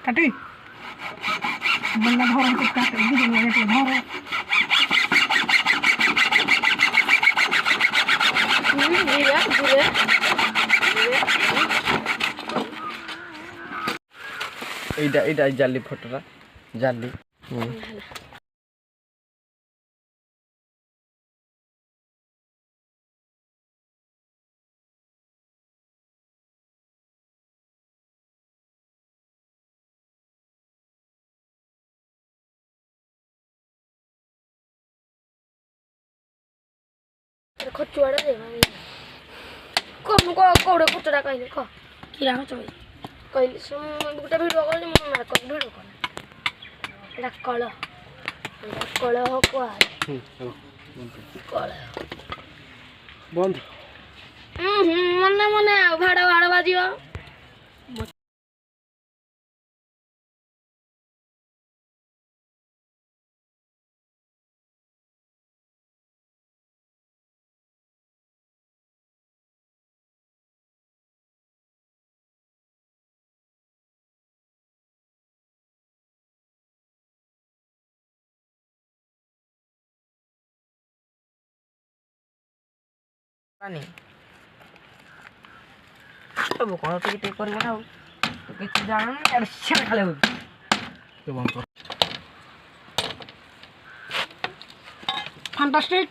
কাটি বললা ধরন তো কাটে দিদি লাগে তো ধরো এইটা জালি ফটোটা জালি ଖଚୁଆଟା ଦେ କଣ କୋଉଟେ ଖଚଟା କହିଲେ କହ କିରା ଖଚ କହିଲି ଗୋଟେ ଭିଡ଼ିଓ କଲି ମୁଁ ନା କଲି ଭିଡ଼ିଓ କଲ ଏଇଟା କଳ କୁହାରେ କଳ ବନ୍ଦ ମନେ ମନେ ଆଉ ଭାଡ଼ ବାଜିବ ସବୁ କ'ଣ ଟିକେ ଟିକେ କରିବ ନା ଆଉ କିଛି ଜାଣୁନି ଆରେ ସିଆଡ଼େ ଖାଲି ହଉଛି फैंटास्टिक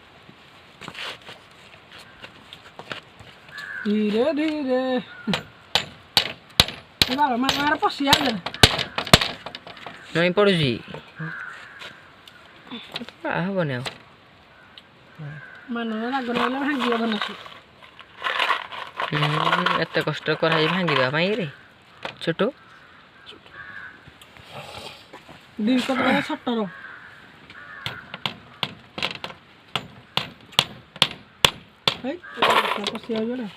धीरे धीरे गाल मार पसी आ गए नहीं पड़ुची ହବନି ଆଉ मन राग नहले भांगी बनसी ଏତେ କଷ୍ଟ କରାଇ ଭାଙ୍ଗିଦେବା ପାଇଁ ରେ ଛୋଟ दी को तो सटर है पसी आ गए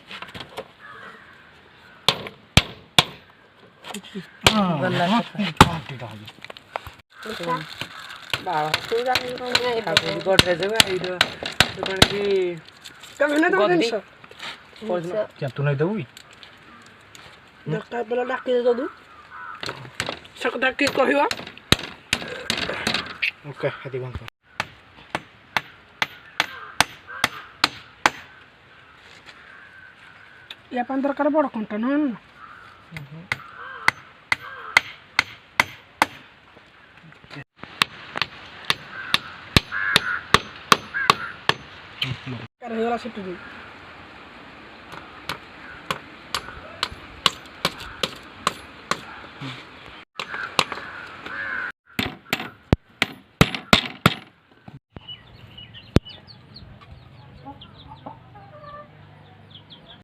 क्या तू नहीं देबू दरकार बेला डाकी दे दू सकता की कहवा ओके हेती बंद कर या पान दरकार बड़ कंटा न कर होला सिटी